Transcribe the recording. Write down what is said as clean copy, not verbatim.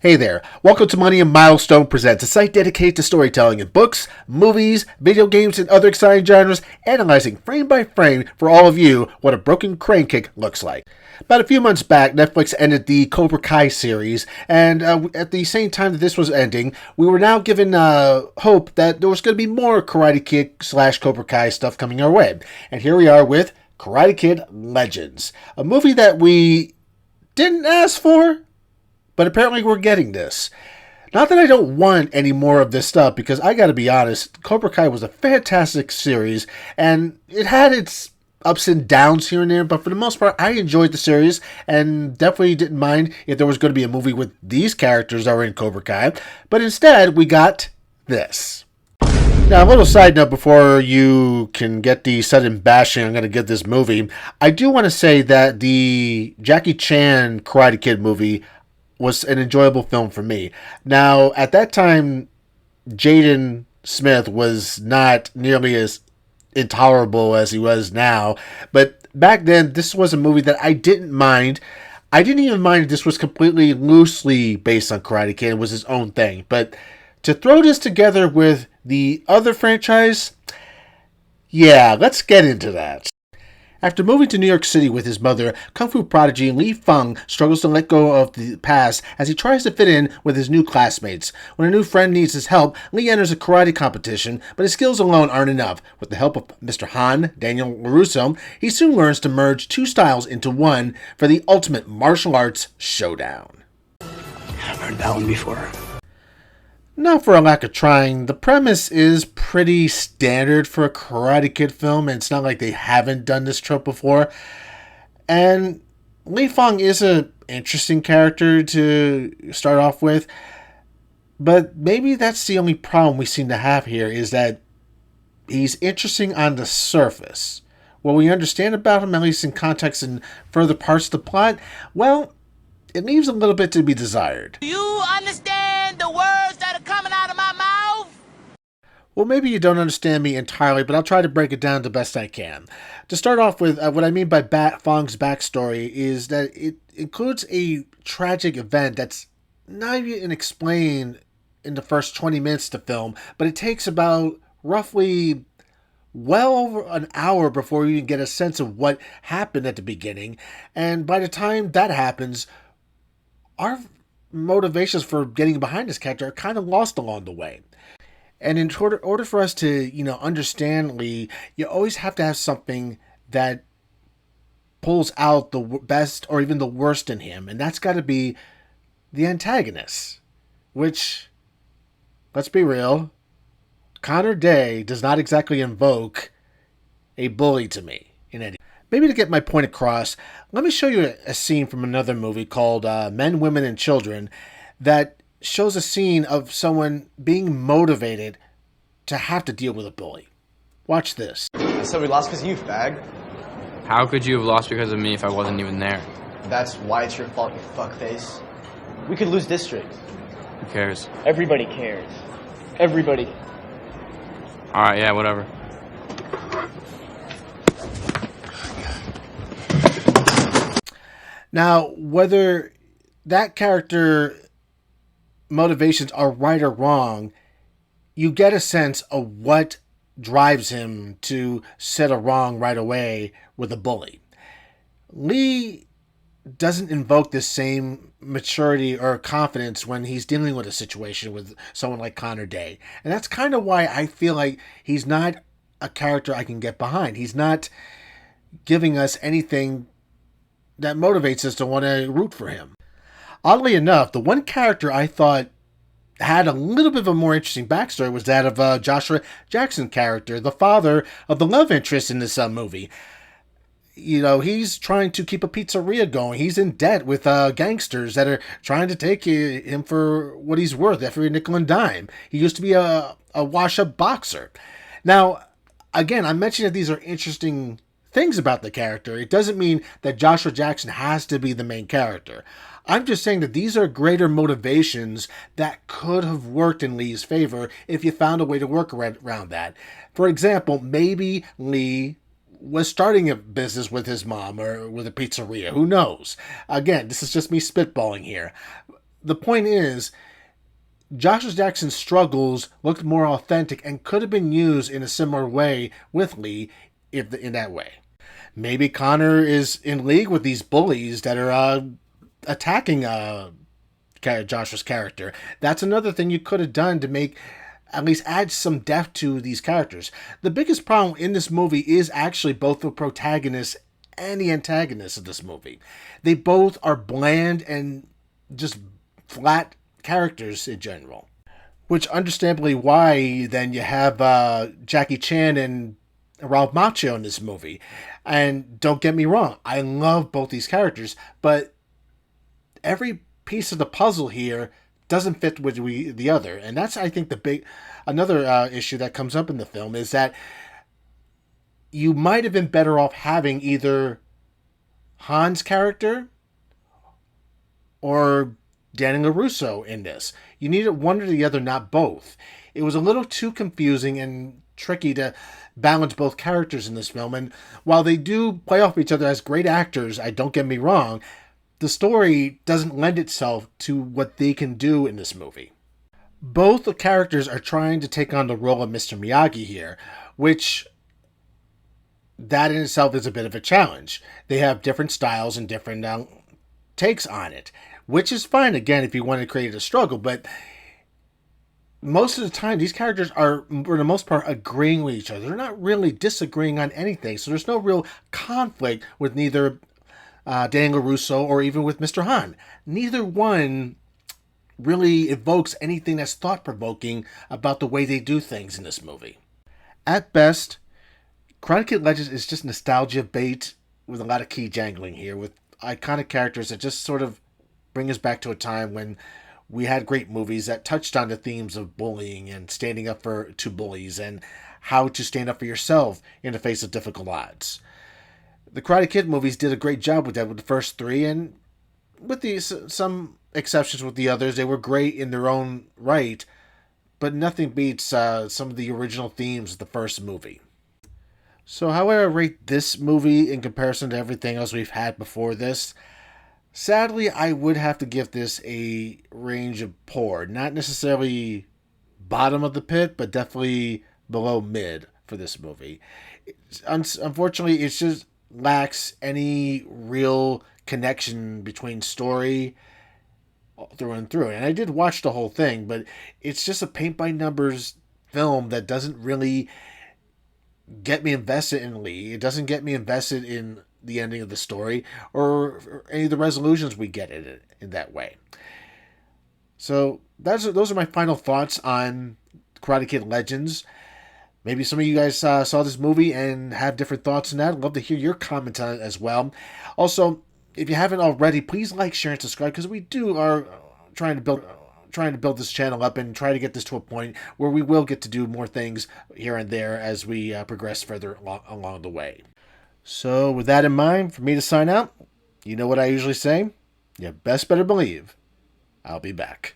Hey there, welcome to Millennium Milestone Presents, a site dedicated to storytelling in books, movies, video games, and other exciting genres, analyzing frame by frame for all of you what a broken crane kick looks like. About a few months back, Netflix ended the Cobra Kai series, and at the same time that this was ending, we were now given hope that there was going to be more Karate Kid / Cobra Kai stuff coming our way. And here we are with Karate Kid Legends, a movie that we didn't ask for, but apparently we're getting this. Not that I don't want any more of this stuff, because I gotta be honest, Cobra Kai was a fantastic series, and it had its ups and downs here and there, but for the most part, I enjoyed the series, and definitely didn't mind if there was going to be a movie with these characters that were in Cobra Kai, but instead, we got this. Now, a little side note before you can get the sudden bashing I'm going to give this movie, I do want to say that the Jackie Chan Karate Kid movie was an enjoyable film for me. Now, at that time, Jaden Smith was not nearly as intolerable as he was now, but back then, this was a movie that I didn't mind. I didn't even mind if this was completely loosely based on Karate Kid. It was his own thing, but to throw this together with the other franchise, yeah, let's get into that. After moving to New York City with his mother, Kung Fu prodigy Li Feng struggles to let go of the past as he tries to fit in with his new classmates. When a new friend needs his help, Li enters a karate competition, but his skills alone aren't enough. With the help of Mr. Han, Daniel LaRusso, he soon learns to merge two styles into one for the ultimate martial arts showdown. I've heard that one before. Not for a lack of trying, the premise is pretty standard for a Karate Kid film, and it's not like they haven't done this trope before. And Li Feng is an interesting character to start off with, but maybe that's the only problem we seem to have here, is that he's interesting on the surface. What we understand about him, at least in context and further parts of the plot, well, it leaves a little bit to be desired. Do you understand the words that are coming out of my mouth? Well, maybe you don't understand me entirely, but I'll try to break it down the best I can. To start off with, what I mean by Feng's backstory is that it includes a tragic event that's not even explained in the first 20 minutes of the film, but it takes about roughly well over an hour before you even get a sense of what happened at the beginning, and by the time that happens, our motivations for getting behind this character are kind of lost along the way. And in order for us to, understand Lee, you always have to have something that pulls out the best or even the worst in him. And that's got to be the antagonist. Which, let's be real, Connor Day does not exactly invoke a bully to me in any. Maybe to get my point across, let me show you a scene from another movie called Men, Women, and Children that shows a scene of someone being motivated to have to deal with a bully. Watch this. So we lost because of you, fag. How could you have lost because of me if I wasn't even there? That's why it's your fault, you fuckface. We could lose district. Who cares? Everybody cares. Everybody. Alright, yeah, whatever. Now, whether that character motivations are right or wrong, you get a sense of what drives him to set a wrong right away with a bully. Lee doesn't invoke the same maturity or confidence when he's dealing with a situation with someone like Connor Day. And that's kind of why I feel like he's not a character I can get behind. He's not giving us anything that motivates us to want to root for him. Oddly enough, the one character I thought had a little bit of a more interesting backstory was that of Joshua Jackson's character, the father of the love interest in this movie. He's trying to keep a pizzeria going. He's in debt with gangsters that are trying to take him for what he's worth, every nickel and dime. He used to be a wash-up boxer. Now, again, I mentioned that these are interesting things about the character. It doesn't mean that Joshua Jackson has to be the main character. I'm just saying that these are greater motivations that could have worked in Lee's favor if you found a way to work around that. For example, maybe Lee was starting a business with his mom or with a pizzeria. Who knows? Again, this is just me spitballing here. the point is, Joshua Jackson's struggles looked more authentic and could have been used in a similar way with Lee, if in that way. Maybe Connor is in league with these bullies that are attacking Joshua's character. That's another thing you could have done to make at least add some depth to these characters. The biggest problem in this movie is actually both the protagonist and the antagonist of this movie. They both are bland and just flat characters in general. Which understandably why then you have Jackie Chan and Ralph Macchio in this movie. And don't get me wrong, I love both these characters, but every piece of the puzzle here doesn't fit with the other. And that's, I think, another issue that comes up in the film is that you might have been better off having either Han's character or Danny LaRusso in this. You needed one or the other, not both. It was a little too confusing and tricky to balance both characters in this film. And while they do play off each other as great actors, don't get me wrong, the story doesn't lend itself to what they can do in this movie. Both the characters are trying to take on the role of Mr. Miyagi here, which that in itself is a bit of a challenge. They have different styles and different takes on it, which is fine, again, if you want to create a struggle, but most of the time, these characters are, for the most part, agreeing with each other. They're not really disagreeing on anything, so there's no real conflict with neither Dan LaRusso or even with Mr. Han. Neither one really evokes anything that's thought-provoking about the way they do things in this movie. At best, Karate Kid Legends is just nostalgia bait with a lot of key jangling here, with iconic characters that just sort of bring us back to a time when we had great movies that touched on the themes of bullying and standing up to bullies and how to stand up for yourself in the face of difficult odds. The Karate Kid movies did a great job with that with the first three, and with some exceptions with the others, they were great in their own right, but nothing beats some of the original themes of the first movie. So how would I rate this movie in comparison to everything else we've had before this? Sadly, I would have to give this a range of poor. Not necessarily bottom of the pit, but definitely below mid for this movie. Unfortunately, it just lacks any real connection between story through and through. And I did watch the whole thing, but it's just a paint-by-numbers film that doesn't really get me invested in Lee. It doesn't get me invested in the ending of the story or any of the resolutions we get in it in that way. So those are my final thoughts on Karate Kid Legends. Maybe some of you guys saw this movie and have different thoughts on that. I'd love to hear your comments on it as well. Also, if you haven't already, please like, share, and subscribe, because we are trying to build this channel up and try to get this to a point where we will get to do more things here and there as we progress further along the way. So with that in mind, for me to sign out, you know what I usually say? You best better believe I'll be back.